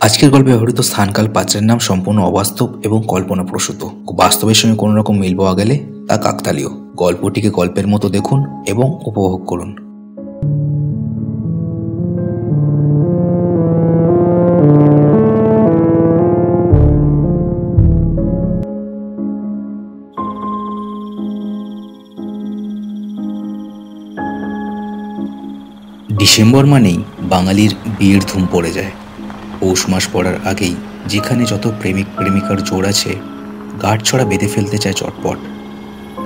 আজকের গল্পে ব্যবহৃত স্থানকাল পাত্রের নাম সম্পূর্ণ অবাস্তব এবং কল্পনাপ্রসূত। বাস্তবের সঙ্গে কোনো রকম মিল পাওয়া গেলে তা কাকতালীয়। গল্পটিকে গল্পের মতো দেখুন এবং উপভোগ করুন। ডিসেম্বর মানেই বাঙালির বিয়ের ধুম পড়ে যায়। পৌষ মাস পড়ার আগেই যেখানে যত প্রেমিক প্রেমিকার জোর আছে গাঁটছড়া বেঁধে ফেলতে চায় চটপট।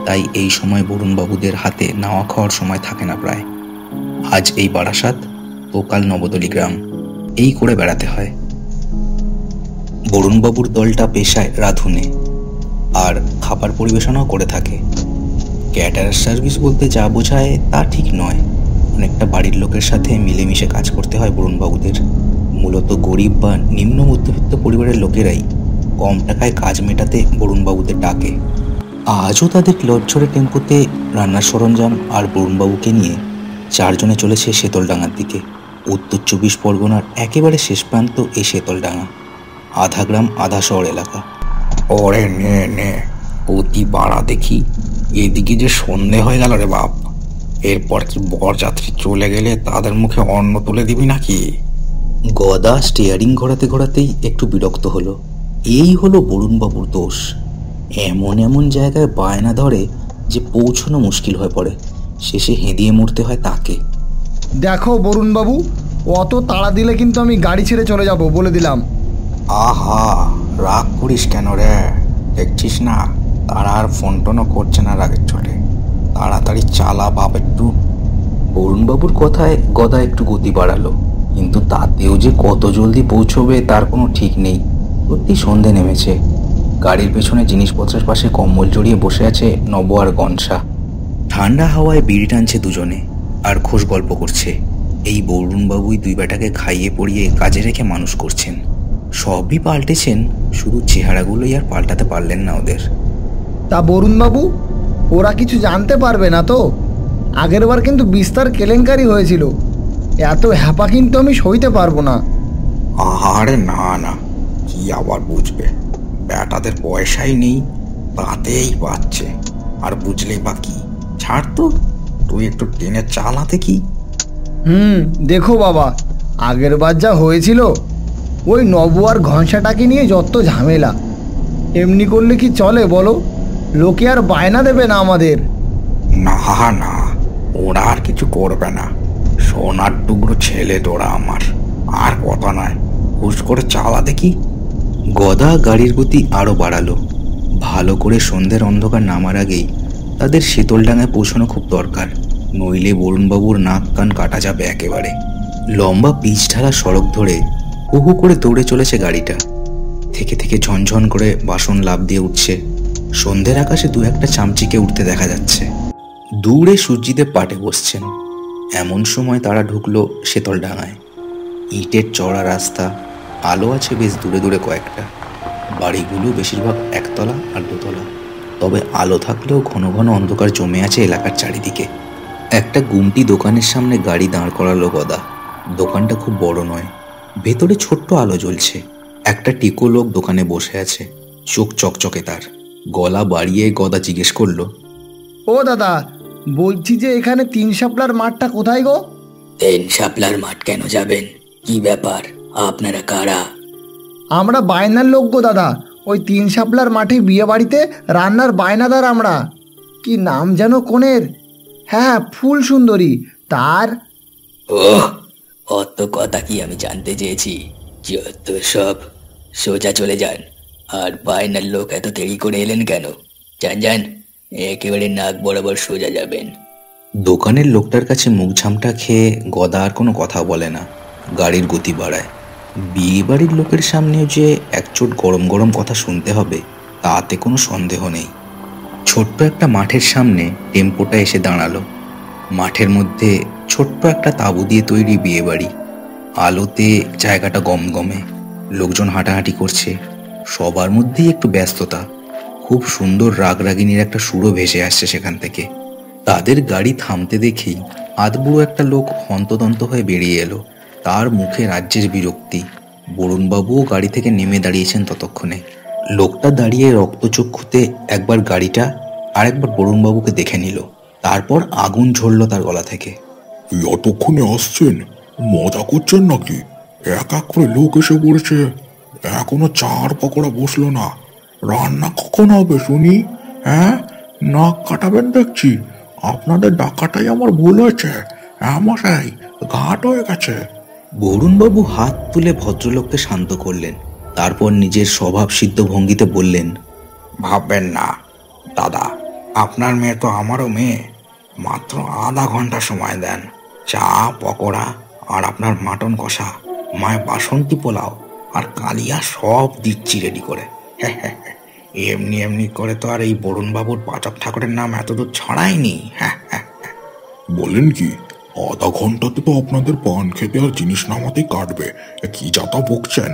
তাই এই সময় বরুণবাবুদের হাতে নাওয়া খাওয়ার সময় থাকে না প্রায়। আজ এই বারাসাত ও কাল নবদলী গ্রাম, এই করে বেড়াতে হয়। বরুণবাবুর দলটা পেশায় রাঁধুনে, আর খাবার পরিবেশনাও করে থাকে। ক্যাটারার সার্ভিস বলতে যা বোঝায় তা ঠিক নয়। অনেকটা বাড়ির লোকের সাথে মিলেমিশে কাজ করতে হয় বরুণবাবুদের। মূলত গরিব বা নিম্ন মধ্যবিত্ত পরিবারের লোকেরাই কম টাকায় কাজ মেটাতে বরুণবাবুদের ডাকে। আজও তাদের লজ্জরে টেম্পোতে রান্নার সরঞ্জাম আর বরুণবাবুকে নিয়ে চারজনে চলেছে শীতলডাঙার দিকে। উত্তর 24 পরগনার একেবারে শেষ প্রান্ত এই শীতলডাঙা। আধা গ্রাম আধা শহর এলাকা। ওরে নে নে, অতি বাড়া দেখি। এদিকে যে সন্ধে হয়ে গেল রে বাপ। এরপর কি বরযাত্রী চলে গেলে তাদের মুখে অন্ন তুলে দিবি নাকি? গদা স্টিয়ারিং ঘোরাতে ঘোরাতেই একটু বিরক্ত হলো। এই হলো বরুণবাবুর দোষ। এমন এমন জায়গায় বায়না ধরে যে পৌঁছানো মুশকিল হয়ে পড়ে। শেষে হেঁদিয়ে মরতে হয় তাকে। দেখো বরুণবাবু, অত তাড়া দিলে কিন্তু আমি গাড়ি ছেড়ে চলে যাব, বলে দিলাম। আহা, রাগ করিস কেন রে? দেখছিস না তারা আর ফোন টোনও করছে না রাগের চলে। তাড়াতাড়ি চালা বাপ একটু। বরুণবাবুর কথায় গদা একটু গতি বাড়ালো, কিন্তু তাতেও যে কত জলদি পৌঁছবে তার কোনো ঠিক নেই। সত্যি সন্ধে নেমেছে। গাড়ির পেছনে জিনিসপত্রের পাশে কম্বল জড়িয়ে বসে আছে নব আর গনসা। ঠান্ডা হাওয়ায় বিড়ি টানছে দুজনে আর খোশ গল্প করছে। এই বরুণবাবুই দুই বেটাকে খাইয়ে পড়িয়ে কাজে রেখে মানুষ করছেন। সবই পাল্টেছেন, শুধু চেহারাগুলোই আর পাল্টাতে পারলেন না ওদের। তা বরুণবাবু, ওরা কিছু জানতে পারবে না তো? আগেরবার কিন্তু বিস্তার কেলেঙ্কারি হয়েছিল। এত হ্যাপা কিন্তু আমি সইতে পারবো না। আহারে না না, কি আবার বুঝবে? বেটাদের পয়সাই নেই, তাতেই পাচ্ছে। আর বুঝলেই বা কি? ছাড় তো, তুই একটু টেনে চালাতে কি। দেখো বাবা, আগেরবার যা হয়েছিল, ওই নব আর ঘনসাটাকে নিয়ে যত ঝামেলা। এমনি করলে কি চলে বলো? লোকে আর বায়না দেবে না আমাদের। না না, ওরা আর কিছু করবে না। সোনার টুকরো ছেলে তোরা আমার। আর কথা নয়, হুশ করে চালা দেখি। গদা গাড়ির গতি আরো বাড়ালো। ভালো করে সন্ধ্যের অন্ধকার নামার আগেই তাদের শীতলডাঙায় পৌঁছানো খুব দরকার, নইলে বরুণবাবুর নাক কান কাটা যাবে একেবারে। লম্বা পিচ ঢালা সড়ক ধরে হু করে দৌড়ে চলেছে গাড়িটা। থেকে থেকে ঝনঝন করে বাসন লাফ দিয়ে উঠছে। সন্ধ্যের আকাশে দু একটা চামচিকে উঠতে দেখা যাচ্ছে। দূরে সূর্যিদেব পাটে বসছেন। এমন সময় তারা ঢুকলো শীতলডাঙায়। ইটের চড়া রাস্তা, আলো আছে বেশ দূরে দূরে কয়েকটা। বাড়িগুলো বেশিরভাগ একতলা আর দোতলা, তবে আলো থাকলেও ঘন ঘন অন্ধকার জমে আছে এলাকার চারিদিকে। একটা গুমটি দোকানের সামনে গাড়ি দাঁড় করালো গদা। দোকানটা খুব বড় নয়, ভেতরে ছোট্ট আলো জ্বলছে। একটা টিকো লোক দোকানে বসে আছে, চোখ চকচকে তার। গলা বাড়িয়ে গদা জিজ্ঞেস করলো, ও দাদা, বলছি যে এখানে 3 শাপলার মাঠটা কোথায় গো? 3 শাপলার মাঠ কেন যাবেন? কি ব্যাপার? আপনারা কারা? আমরা বায়নার লোক গো দাদা। ওই 3 শাপলার মাঠে বিয়ে বাড়িতে রান্নার বায়নাদার আমরা। কি নাম যেন কোনের? হ্যাঁ, ফুল সুন্দরী তার। ওহ, অত কথা কি আমি জানতে চেয়েছি? যত সব, সোজা চলে যান। আর বায়নার লোক এত দেরি করে এলেন কেন? যান যান, একেবারে নাক বরাবর সোজা যাবেন। দোকানের লোকটার কাছে মুখ ঝামটা খেয়ে গদা আর কোনো কথা বলে না, গাড়ির গতি বাড়ায়। বিয়ে বাড়ির লোকের সামনেও যে একচোট গরম গরম কথা শুনতে হবে তাতে কোনো সন্দেহ নেই। ছোট্ট একটা মাঠের সামনে টেম্পোটা এসে দাঁড়ালো। মাঠের মধ্যে ছোট্ট একটা তাঁবু দিয়ে তৈরি বিয়ে বাড়ি। আলোতে জায়গাটা গমগমে, লোকজন হাঁটাহাঁটি করছে। সবার মধ্যেই একটু ব্যস্ততা। খুব সুন্দর রাগরাগিনীর একটা সুরও ভেসে আসছে সেখান থেকে। তাদের গাড়ি থামতে দেখেই আধবুড়ো একটা লোক হন্তদন্ত হয়ে বেরিয়ে এলো। তার মুখে রাজ্যের বিরক্তি, বরুণবাবুও গাড়ি থেকে নেমে দাঁড়িয়েছেন ততক্ষণে। লোকটা দাঁড়িয়ে রক্তচক্ষুতে একবার গাড়িটা আর একবার বরুণবাবুকে দেখে নিল, তারপর আগুন ঝরল তার গলা থেকে। এতক্ষণে আসছেন? মজা করছেন নাকি? এক এক করে লোক এসে পড়েছে, এখনো চার পকোড়া বসলো না। রান্না কখন হবে শুনি? হ্যাঁ, নাক কাটাবেন দেখছি। আপনাদের ডাকাটাই আমার ভুল হয়েছে। হ্যাঁ মশাই, ঘাট হয়ে গেছে। বরুণবাবু হাত তুলে ভদ্রলোককে শান্ত করলেন, তারপর নিজের স্বভাবসিদ্ধ ভঙ্গিতে বললেন, ভাববেন না দাদা, আপনার মেয়ে তো আমারও মেয়ে। মাত্র আধা ঘন্টা সময় দেন, চা, পকোড়া আর আপনার মাটন কষা, মায় বাসন্তী পোলাও আর কালিয়া সব দিচ্ছি রেডি করে। এমনি এমনি করে তো আর এই বরুণবাবুর পাচক ঠাকুরের নাম এতদূর ছড়ায়নি। বলেন কি? আধা ঘন্টাতে তো আপনাদের পান খেতে আর জিনিস নামাতেই কাটবে। কি যাতা বকছেন?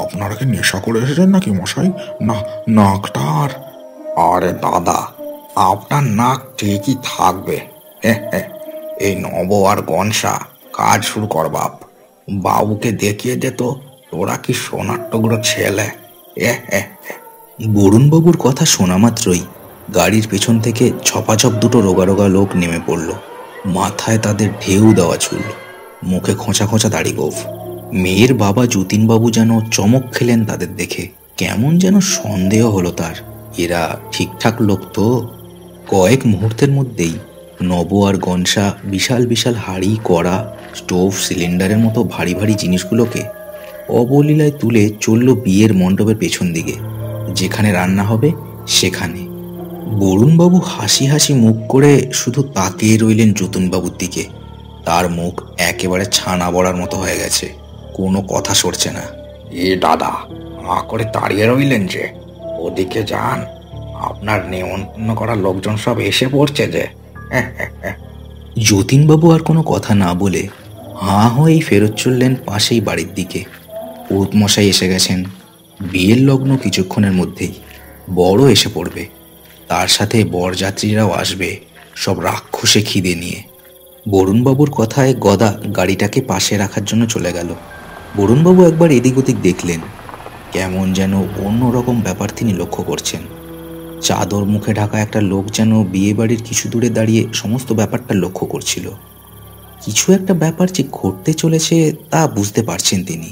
আপনারা কি নেশা করে এসেছেন নাকি মশাই? না, নাকটা আর আরে দাদা, আপনার নাক ঠিকই থাকবে। এই নব আর গনসা কাজ শুরু কর বাপ। বাবুকে দেখিয়ে দে তো তোরা কি সোনার টুকরো ছেলে। বরুণবাবুর কথা শোনা মাত্রই গাড়ির পেছন থেকে ছপাছপ দুটো রোগা রোগা লোক নেমে পড়ল। মাথায় তাদের ঢেউ দেওয়া চুল, মুখে খোঁচা খোঁচা দাড়ি গোঁফ। মেয়ের বাবা যতীনবাবু যেন চমক খেলেন তাদের দেখে, কেমন যেন সন্দেহ হলো তার, এরা ঠিকঠাক লোক তো। কয়েক মুহূর্তের মধ্যেই নব আর গনসা বিশাল বিশাল হাঁড়ি, কড়া, স্টোভ, সিলিন্ডারের মতো ভারী ভারী জিনিসগুলোকে অবলীলায় তুলে চলল বিয়ের মণ্ডপের পেছন দিকে, যেখানে রান্না হবে সেখানে। বরুণবাবু হাসি হাসি মুখ করে শুধু তাকিয়ে রইলেন যতীনবাবুর দিকে। তার মুখ একেবারে ছানা বড়ার মতো হয়ে গেছে, কোনো কথা সরছে না। দাদা, করে দাঁড়িয়ে রইলেন যে, ওদিকে যান, আপনার নিমন্ত্রণ করা লোকজন সব এসে পড়ছে যে। যতীনবাবু আর কোনো কথা না বলে হাঁ হয়েই ফেরত চললেন পাশেই বাড়ির দিকে। পুরুতমশাই এসে গেছেন, বিয়ের লগ্ন কিছুক্ষণের মধ্যেই, বড় এসে পড়বে, তার সাথে বরযাত্রীরাও আসবে, সব রাক্ষসে খিদে নিয়ে। বরুণবাবুর কথায় গদা গাড়িটাকে পাশে রাখার জন্য চলে গেল। বরুণবাবু একবার এদিক ওদিক দেখলেন, কেমন যেন অন্যরকম ব্যাপার তিনি লক্ষ্য করছেন। চাদর মুখে ঢাকা একটা লোক যেন বিয়ে বাড়ির কিছু দূরে দাঁড়িয়ে সমস্ত ব্যাপারটা লক্ষ্য করছিল। কিছু একটা ব্যাপার যে ঘটতে চলেছে তা বুঝতে পারছেন তিনি।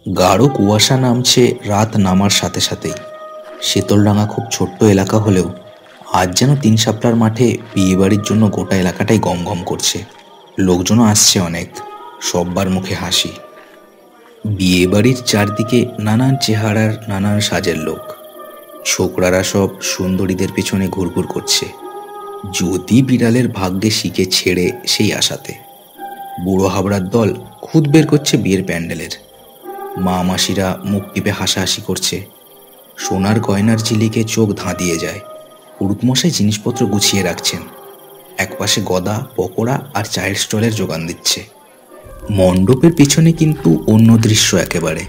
গাঢ় কুয়াশা নামছে রাত নামার সাথে সাথেই। শীতলডাঙ্গা খুব ছোট্ট এলাকা হলেও আজ যেন 3 শাপলার মাঠে বিয়ে বাড়ির জন্য গোটা এলাকাটাই গম গম করছে। লোকজনও আসছে অনেক, সব্বার মুখে হাসি। বিয়ে বাড়ির চারদিকে নানান চেহারার নানান সাজের লোক। ছোকরারা সব সুন্দরীদের পেছনে ঘুরঘুর করছে, যদি বিড়ালের ভাগ্যে শিখে ছেড়ে সেই আশাতে। বুড়ো হাবড়ার দল খুদ বের করছে বিয়ের প্যান্ডেলের। মা মাসিরা মুখ টিপে হাসাহাসি করছে। সোনার গয়নার ঝিলিকে চোখ ধাঁধিয়ে যায়। পুরুতমশাই জিনিসপত্র গুছিয়ে রাখছেন, একপাশে গদা, পকোড়া আর চায়ের স্টলের যোগান দিচ্ছে। মণ্ডপের পিছনে কিন্তু অন্য দৃশ্য একেবারে।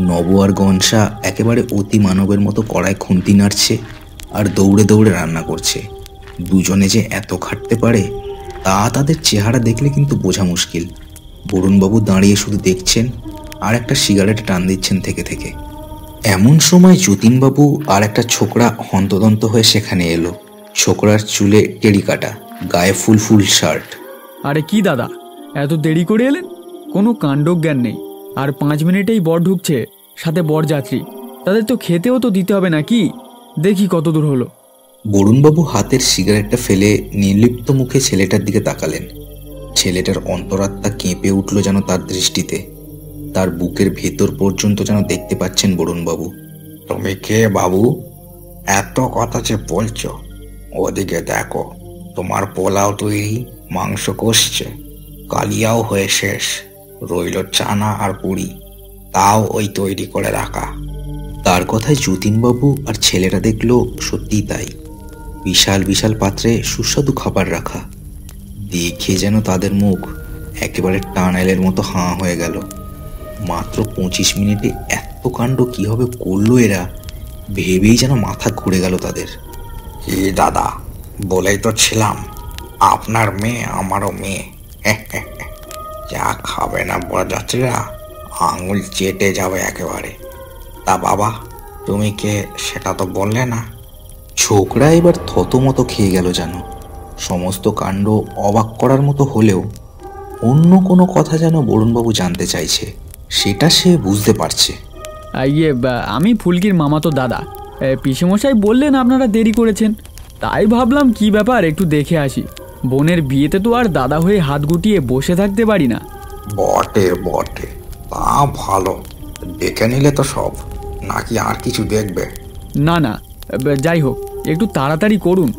নব আর গনসা একেবারে অতি মানবের মতো কড়ায় খুন্তি নাড়ছে আর দৌড়ে দৌড়ে রান্না করছে। দুজনে যে এত খাটতে পারে তা তাদের চেহারা দেখলে কিন্তু বোঝা মুশকিল। বরুণবাবু দাঁড়িয়ে শুধু দেখছেন আর একটা সিগারেট টান দিচ্ছেন থেকে থেকে। এমন সময় যতীনবাবু আর একটা ছোকরা হন্তদন্ত হয়ে সেখানে এলো। ছোকরার চুলে টেরি কাটা, গায়ে ফুল ফুল শার্ট। আরে কি দাদা, এত দেরি করে এলেন? কোনো কাণ্ডজ্ঞান নেই, আর 5 মিনিটেই বর ঢুকছে, সাথে বরযাত্রী। তাদের তো খেতেও তো দিতে হবে নাকি? দেখি কত দূর হলো। বরুণবাবু হাতের সিগারেটটা ফেলে নির্লিপ্ত মুখে ছেলেটার দিকে তাকালেন। ছেলেটার অন্তরাত্মা কেঁপে উঠল যেন তার দৃষ্টিতে। তার বুকের ভেতর পর্যন্ত যেন দেখতে পাচ্ছেন বরুণবাবু। তুমি কে বাবু? এত কথা যে বলছো, ওদিকে দেখো, তোমার পোলাও তৈরি, মাংস কষছে, কালিয়াও হয়ে শেষ, রইল চানা আর পুরি, তাও ওই তৈরি করে রাখা। তার কথায় যতীনবাবু আর ছেলেরা দেখল সত্যিই তাই। বিশাল বিশাল পাত্রে সুস্বাদু খাবার রাখা। দেখে যেন তাদের মুখ একেবারে টানেলের মতো হাঁ হয়ে গেল। মাত্র 25 মিনিটে এত কাণ্ড কিভাবে করলো এরা, ভেবেই যেন মাথা ঘুরে গেল তাদের। কি দাদা, বলেই তো ছিলাম, আপনার মেয়ে আমারও মেয়ে। যা খাবে না বরযাত্রীরা, আঙুল চেটে যাবে একেবারে। তা বাবা, তুমি কে সেটা তো বললে না। ছোকরা এবার থতমত খেয়ে গেল যেন। সমস্ত কাণ্ড অবাক করার মতো হলেও অন্য কোনো কথা যেন বরুণবাবু জানতে চাইছে, সেটা সে বুঝতে পারছে। আমি ফুলকির মামাতো দাদা। পিসেমশাই বললেন আপনারা দেরি করেছেন, তাই ভাবলাম কি ব্যাপার একটু দেখে আসি। বোনের বিয়েতে তো আর দাদা হয়ে হাত গুটিয়ে বসে থাকতে পারি না। বটে বটে, তা ভালো। দেখে নিলে তো সব, নাকি আর কিছু দেখবে? না না, যাই হোক একটু তাড়াতাড়ি করুন।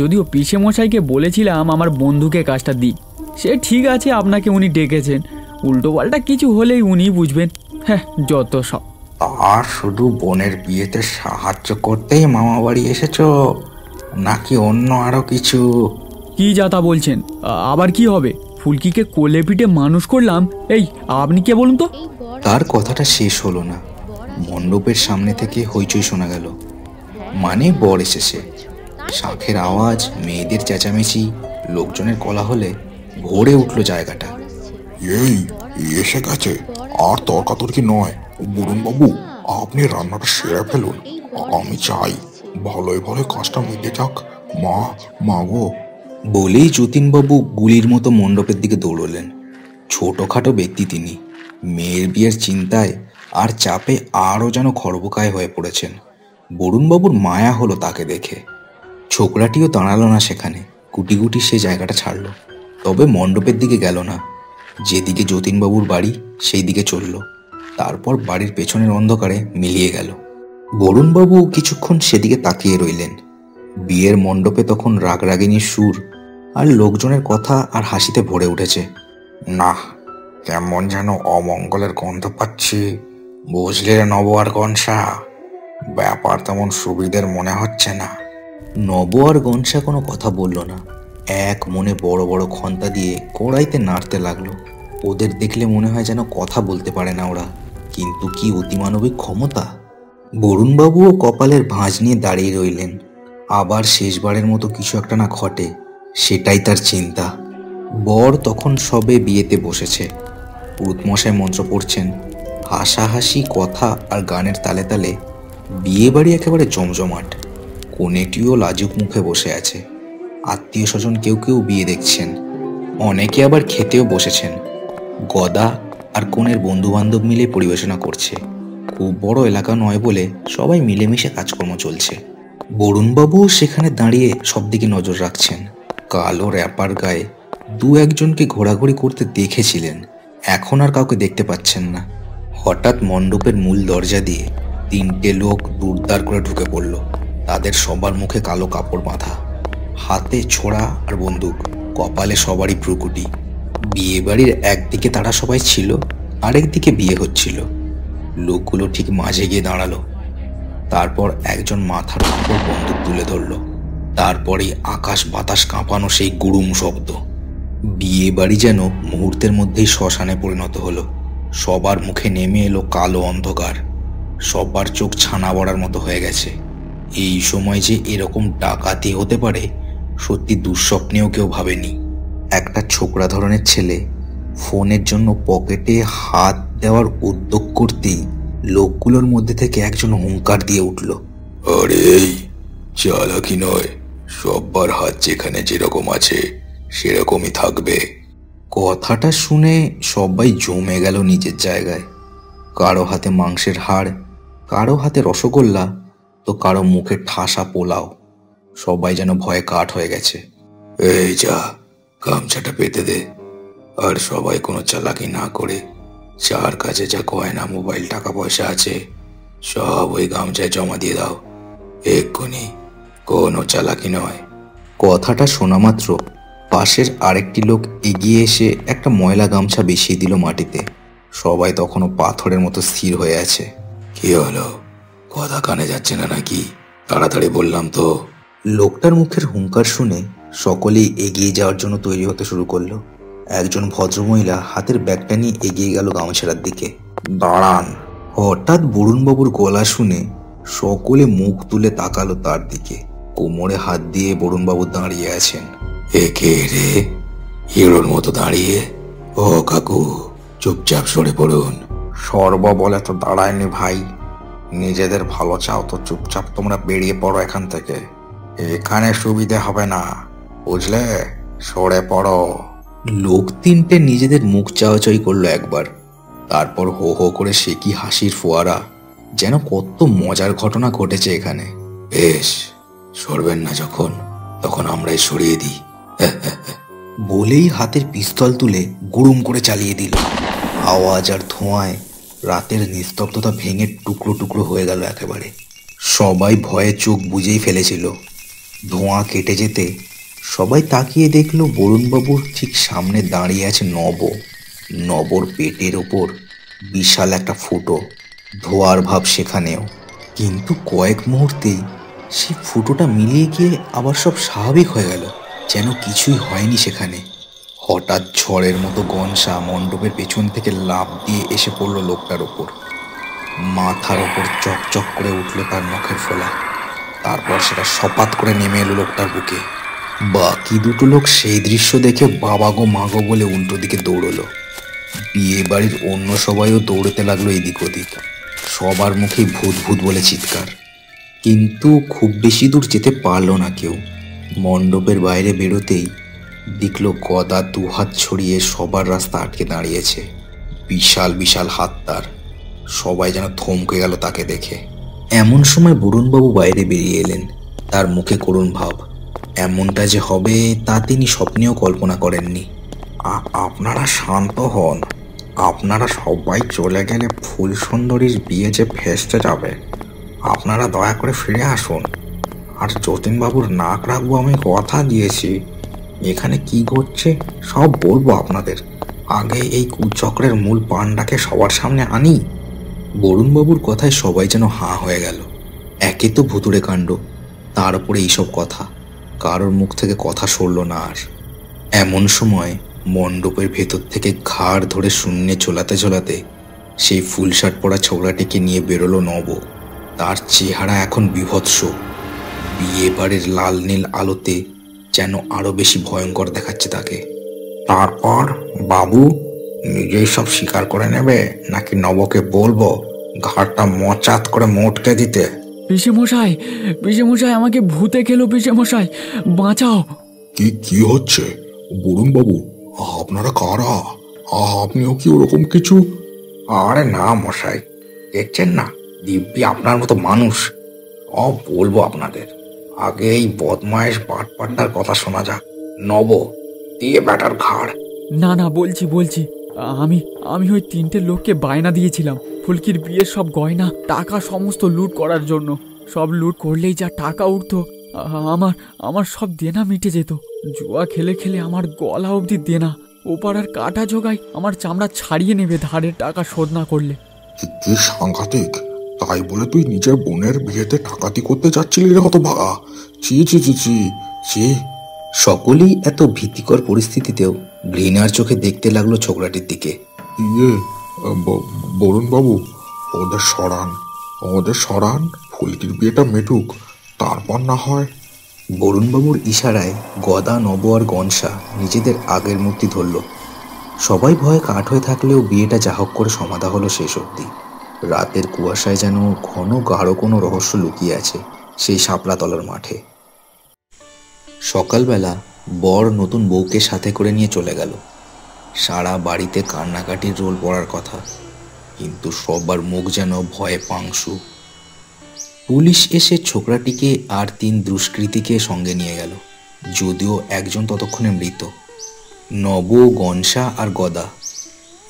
যদিও পিসেমশাইকে বলেছিলাম আমার বন্ধুকে কাজটা দিই। সে ঠিক আছে, আপনাকে উনি ডেকেছেন, উল্টোপাল্টা কিছু হলেই উনি বুঝবেন। হ্যাঁ, যত সব। আর শুধু বোনের বিয়েতে সাহায্য করতেই মামা বাড়ি এসেছো, নাকি অন্য আরো কিছু? কি যাতা বলছেন? আবার কি হবে? ফুলকিকে কোলে পিঠে মানুষ করলাম। এই আপনি কে বলুন তো? তার কথাটা শেষ হলো না, মণ্ডপের সামনে থেকে হইচই শোনা গেল। মানে বর এসেছে। শাঁখের আওয়াজ, মেয়েদের চেঁচামেচি, লোকজনের কোলাহলে ভরে উঠল জায়গাটা। এই এসে গেছে, আর তর্কাতর্কি নয়। বরুণবাবু, আপনি রান্নাটা সেরে ফেলুন। আমি চাই ভালোই ভালো কাজটা মিটে যাক। মা গো। বলেই যতীনবাবু গুলির মতো মণ্ডপের দিকে দৌড়লেন। ছোটখাটো ব্যক্তি তিনি, মেয়ের বিয়ের চিন্তায় আর চাপে আরও যেন খর্বকায় হয়ে পড়েছেন। বরুণবাবুর মায়া হলো তাকে দেখে। ছোকরাটিও দাঁড়ালো না সেখানে, গুটি গুটি সে জায়গাটা ছাড়ল। তবে মণ্ডপের দিকে গেল না। যেদিকে যতীনবাবুর বাড়ি সেই দিকে চলল। তারপর বাড়ির পেছনের অন্ধকারে মিলিয়ে গেল। বরুণবাবু কিছুক্ষণ সেদিকে তাকিয়ে রইলেন। বিয়ের মণ্ডপে তখন রাগরাগিনীর সুর আর লোকজনের কথা আর হাসিতে ভরে উঠেছে। না, কেমন যেন অমঙ্গলের গন্ধ পাচ্ছি। বুঝলে রে নব আর গনসা, ব্যাপার তেমন সুবিধের মনে হচ্ছে না। নব আর গনসা কোনো কথা বলল না। এক মনে বড় বড় খন্তা দিয়ে কড়াইতে নাড়তে লাগলো। ওদের দেখলে মনে হয় যেন কথা বলতে পারে না ওরা, কিন্তু কি অতিমানবিক ক্ষমতা! বরুণবাবুও কপালের ভাঁজ নিয়ে দাঁড়িয়ে রইলেন। আবার শেষবারের মতো কিছু একটা না ঘটে, সেটাই তার চিন্তা। বর তখন সবে বিয়েতে বসেছে। পুরুতমশাই মন্ত্র পড়ছেন। হাসাহাসি, কথা আর গানের তালে তালে বিয়ে বাড়ি একেবারে জমজমাট। কনেটিও লাজুক মুখে বসে আছে। আত্মীয় স্বজন কেউ কেউ বিয়ে দেখছেন, অনেকে আবার খেতেও বসেছেন। গদা আর কনের বন্ধু বান্ধব মিলে পরিবেশনা করছে। খুব বড় এলাকা নয় বলে সবাই মিলেমিশে কাজকর্ম চলছে। বরুণবাবুও সেখানে দাঁড়িয়ে সব দিকে নজর রাখছেন। কালো র্যাপার গায়ে দু একজনকে ঘোরাঘুরি করতে দেখেছিলেন, এখন আর কাউকে দেখতে পাচ্ছেন না। হঠাৎ মণ্ডপের মূল দরজা দিয়ে তিনটে লোক দুরদার করে ঢুকে পড়ল। তাদের সবার মুখে কালো কাপড় বাঁধা, হাতে ছোড়া আর বন্দুক, কপালে সবারই ভ্রুকুটি। বিয়ে বাড়ির একদিকে তারা সবাই ছিল, আরেকদিকে বিয়ে হচ্ছিল। লোকগুলো ঠিক মাঝে গিয়ে দাঁড়ালো। তারপর একজন মাথার উপর বন্দুক তুলে ধরল। তারপরে আকাশ বাতাস কাঁপানো সেই গুড়ুম শব্দ। বিয়ে বাড়ি যেন মুহূর্তের মধ্যেই শ্মশানে পরিণত হলো। সবার মুখে নেমে এলো কালো অন্ধকার। সবার চোখ ছানা বড়ার মতো হয়ে গেছে। এই সময় যে এরকম ডাকাতি হতে পারে সত্যি দুঃস্বপ্নেও কেউ ভাবেনি। একটা ছোকরা ধরনের ছেলে ফোনের জন্য পকেটে হাত দেওয়ার উদ্যোগ করতেই লোকগুলোর মধ্যে থেকে একজন হুঙ্কার দিয়ে উঠল, আরে এই চালাকি নয়, সব্বার হাত যেখানে যেরকম আছে সেরকমই থাকবে। কথাটা শুনে সবাই জমে গেল নিজের জায়গায়। কারো হাতে মাংসের হাড়, কারো হাতে রসগোল্লা, তো কারো মুখে ঠাসা পোলাও। সবাই যেন ভয়ে কাঠ হয়ে গেছে। এই যা, গামছাটা পেতে দে। আর সবাই কোনো চালাকি না করে যার কাছে যা গয়না, মোবাইল, টাকা পয়সা আছে সব ওই গামছায় জমা দিয়ে দাও এক্ষুনি, কোনো চালাকি নয়। কথাটা শোনা মাত্র পাশের আরেকটি লোক এগিয়ে এসে একটা ময়লা গামছা বিছিয়ে দিল মাটিতে। সবাই তখনও পাথরের মতো স্থির হয়ে আছে। কি হলো, কথা কানে যাচ্ছে না নাকি? তাড়াতাড়ি বললাম তো। লোকটার মুখের হুঙ্কার শুনে সকলেই এগিয়ে যাওয়ার জন্য তৈরি হতে শুরু করলো। একজন ভদ্রমহিলা হাতের ব্যাগটা নিয়ে এগিয়ে গেল গামছাটার দিকে। দাঁড়ান! হঠাৎ বরুণবাবুর গলা শুনে সকলে মুখ তুলে তাকালো তার দিকে। কোমরে হাত দিয়ে বরুণবাবু দাঁড়িয়ে আছেন। একে রে, হিরোর মতো দাঁড়িয়ে? ও কাকু, চুপচাপ সরে পড়ুন। সর্ব বলে তো দাঁড়ায়নি ভাই। নিজেদের ভালো চাও তো চুপচাপ তোমরা বেরিয়ে পড়ো এখান থেকে। এখানে সুবিধে হবে না, বুঝলে? সরে পড়ো। লোক তিনটে নিজেদের মুখ চাওয়াচাই করলো একবার, তারপর হো হো করে সে কি হাসির ফোয়ারা, যেন কত মজার ঘটনা ঘটেছে এখানে। বেশ, সরবেন না যখন, তখন আমরাই সরিয়ে দিই বলেই হাতের পিস্তল তুলে গুড়ুম করে চালিয়ে দিল। আওয়াজ আর ধোঁয়ায় রাতের নিস্তব্ধতা ভেঙে টুকরো টুকরো হয়ে গেল একেবারে। সবাই ভয়ে চোখ বুজেই ফেলেছিল। ধোঁয়া কেটে যেতে সবাই তাকিয়ে দেখলো বরুণবাবুর ঠিক সামনে দাঁড়িয়ে আছে নব। নবর পেটের ওপর বিশাল একটা ফুটো, ধোয়ার ভাব সেখানেও। কিন্তু কয়েক মুহূর্তেই সেই ফুটোটা মিলিয়ে গিয়ে আবার সব স্বাভাবিক হয়ে গেল, যেন কিছুই হয়নি সেখানে। হঠাৎ ঝড়ের মতো গনসা মণ্ডপের পেছন থেকে লাফ দিয়ে এসে পড়ল লোকটার ওপর। মাথার ওপর চকচক করে উঠল তার নখের ফোলা, তারপর সেটা সপাত করে নেমে এলো লোকটার বুকে। বাকি দুটো লোক সেই দৃশ্য দেখে বাবা গো মাগো বলে উল্টো দিকে দৌড়লো। বিয়ে বাড়ির অন্য সবাইও দৌড়তে লাগলো এদিক ওদিক, সবার মুখেই ভূত ভূত বলে চিৎকার। কিন্তু খুব বেশি দূর যেতে পারলো না কেউ। মণ্ডপের বাইরে বেরোতেই দেখলো গদা দুহাত ছড়িয়ে সবার রাস্তা আটকে দাঁড়িয়েছে। বিশাল বিশাল হাত তার। সবাই যেন থমকে গেল তাকে দেখে। এমন সময় বরুণবাবু বাইরে বেরিয়ে এলেন, তার মুখে করুণ ভাব। এমনটা যে হবে তা তিনি স্বপ্নেও কল্পনা করেননি। আপনারা শান্ত হন। আপনারা সবাই চলে গেলে ফুল সুন্দরীর বিয়ে যে ভেস্তে যাবে। আপনারা দয়া করে ফিরে আসুন। আর যতীনবাবুর নাক রাখবো, আমি কথা দিয়েছি। এখানে কি ঘটছে সব বলবো আপনাদের। আগে এই কুচক্রের মূল পাণ্ডাকে সবার সামনে আনি। বরুণবাবুর কথায় সবাই যেন হাঁ হয়ে গেল। একে তো ভুতুড়ে কাণ্ড, তার উপরে এইসব কথা। কারোর মুখ থেকে কথা সরল না আর। এমন সময় মণ্ডপের ভেতর থেকে ঘাড় ধরে শূন্যে ঝোলাতে ঝোলাতে সেই ফুল শার্ট পরা ছোকরাটিকে নিয়ে বেরোলো নব। তার চেহারা এখন বীভৎস। বিয়ে বাড়ির লাল নীল আলোতে যেন আরো বেশি ভয়ঙ্কর দেখাচ্ছে তাকে। তারপর বাবু নিজেই সব স্বীকার করে নেবে, নাকি নবকে বলবো ঘাড়টা মচাত করে মোটকে দিতে? পিসেমশাই, পিসেমশাই, আমাকে ভূতে খেলো, পিসেমশাই বাঁচাও। কি কি হচ্ছে বরুণ বাবু? আপনারা কারা? আপনিও কি ওরকম কিছু? আরে না মশাই, দেখছেন না দিব্যি আপনার মতো মানুষ। বলবো আপনাদের। আগে এই বদমায়েশ বাটপাট্টার কথা শোনা যাক। নব, দিয়ে ব্যাটার ঘাড়। না না, বলছি বলছি, আমি আমি ওই তিনটে লোককে বায়না দিয়েছিলাম ফুলকির বিয়ের সব গয়না টাকা সমস্ত লুট করার জন্য। সব লুট করলেই যা টাকা উঠতো, আমার আমার সব দেনা মিটে যেত। জুয়া খেলে খেলে আমার গলা অবধি দেনা। ওপাড়ার কাটা জোগায় আমার চামড়া ছাড়িয়ে নেবে ধারের টাকা শোধ না করলে। কি সাংঘাতিক! তাই বলে তুই নিজের বোনের বিয়েতে ডাকাতি করতে যাচ্ছিলি রে হতভাগা? ছি ছি ছি ছি ছি। সকলেই এত ভীতিকর পরিস্থিতিতেও ঘৃণার চোখে দেখতে লাগলো ছোকরাটির দিকে। বরুণ বাবু, ওদের সরান, ফুলকির বিয়েটা মেটুক, তারপর না হয়। বরুণবাবুর ইশারায় গদা, নব আর গনসা নিজেদের আগের মূর্তি ধরল। সবাই ভয়ে কাঠ হয়ে থাকলেও বিয়েটা যাহক করে সমাধা হলো শেষ অবধি। রাতের কুয়াশায় যেন ঘন গাঢ় কোনো রহস্য লুকিয়ে আছে সেই শাপলাতলার মাঠে। সকালবেলা বর নতুন বউকে সাথে করে নিয়ে চলে গেল। সারা বাড়িতে কান্নাকাটির রোল পড়ার কথা, কিন্তু সবার মুখ যেন ভয়ে পাংশু। পুলিশ এসে ছোকরাটিকে আর 3 দুষ্কৃতীকে সঙ্গে নিয়ে গেল, যদিও একজন ততক্ষণে মৃত। নব, গনসা আর গদা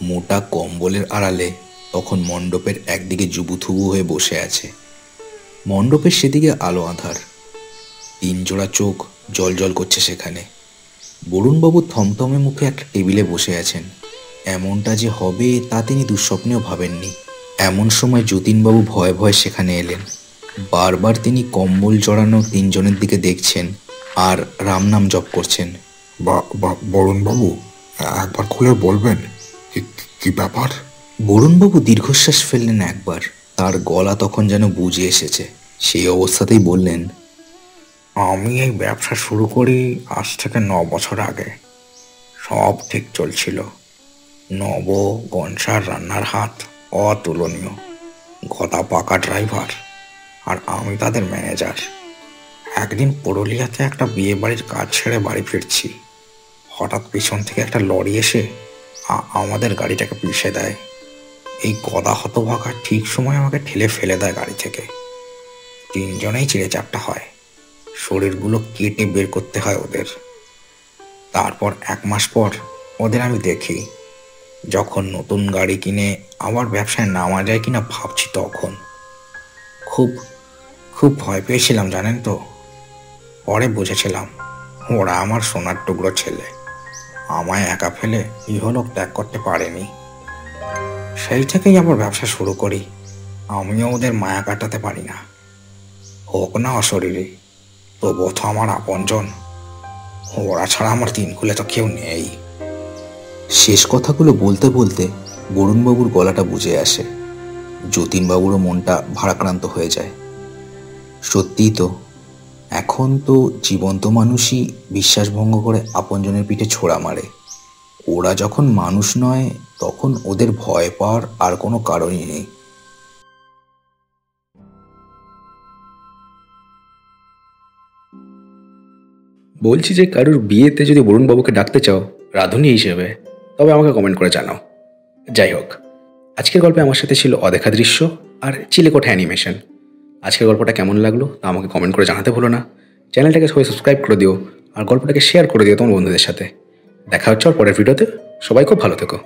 মোটা কম্বলের আড়ালে তখন মণ্ডপের একদিকে জুবুথুবু হয়ে বসে আছে। মণ্ডপের সেদিকে আলো আঁধার, 3 জোড়া চোখ জল জল করছে সেখানে। বরুণবাবু থমথমে মুখে একটা টেবিলে বসে আছেন। এমনটা যে হবে তা তিনি দুঃস্বপ্নেও ভাবেননি। এমন সময় যতীনবাবু ভয়ে ভয়ে সেখানে এলেন। বারবার তিনি কম্বল জড়ানো 3 জনের দিকে দেখছেন আর রাম নাম জপ করছেন। বরুণ বাবু, একবার খুলে বলবেন কি ব্যাপার? বরুণবাবু দীর্ঘশ্বাস ফেললেন একবার। তার গলা তখন যেন বুঝে এসেছে। সেই অবস্থাতেই বললেন, আমি এই ব্যবসা শুরু করি আজ থেকে 9 বছর আগে। সব ঠিক চলছিল। নব, গনসার রান্নার হাত অতুলনীয়। গদা পাকা ড্রাইভার, আর আমি তাদের ম্যানেজার। একদিন পুরুলিয়াতে একটা বিয়ে বাড়ির কাজ ছেড়ে বাড়ি ফিরছি, হঠাৎ পিছন থেকে একটা লরি এসে আমাদের গাড়িটাকে পিষে দেয়। এই গদা হতভাগা ঠিক সময় আমাকে ঠেলে ফেলে দেয় গাড়ি থেকে। তিনজনেই চিড়ে চাপটা হয়, শরীরগুলো কেটে বের করতে হয় ওদের। তারপর 1 মাস পর ওদের আমি দেখি, যখন নতুন গাড়ি কিনে আবার ব্যবসায় নামা যায় কিনা ভাবছি, তখন খুব খুব ভয় পেয়েছিলাম জানেন তো। পরে বুঝেছিলাম ওরা আমার সোনার টুকরো ছেলে, আমায় একা ফেলে ইহলোক ত্যাগ করতে পারেনি। সেই থেকেই আবার ব্যবসা শুরু করি। আমিও ওদের মায়া কাটাতে পারি না, হোক না অশরীরী, তবুও তো আমার আপনজন। ওরা ছাড়া আমার দিনগুলো তো কেউ নেই। শেষ কথাগুলো বলতে বলতে বরুণবাবুর গলাটা বুঝে আসে। যতীনবাবুরও মনটা ভারাক্রান্ত হয়ে যায়। সত্যিই তো, এখন তো জীবন্ত মানুষই বিশ্বাসভঙ্গ করে আপনজনের পিঠে ছোড়া মারে। ওরা যখন মানুষ নয়, তখন ওদের ভয় পাওয়ার আর কোনো কারণই নেই। বলছি যে কারোর বিয়েতে যদি বরুণবাবুকে ডাকতে চাও রাঁধুনি হিসেবে, তবে আমাকে কমেন্ট করে জানাও। যাই হোক, আজকের গল্পে আমার সাথে ছিল অদেখা দৃশ্য আর চিলেকোঠা অ্যানিমেশন। আজকের গল্পটা কেমন লাগলো তা আমাকে কমেন্ট করে জানাতে ভুলো না। চ্যানেলটাকে সবাই সাবস্ক্রাইব করে দিও আর গল্পটাকে শেয়ার করে দিও তোমার বন্ধুদের সাথে। দেখা হচ্ছে আর পরের ভিডিওতে। সবাই খুব ভালো থেকো।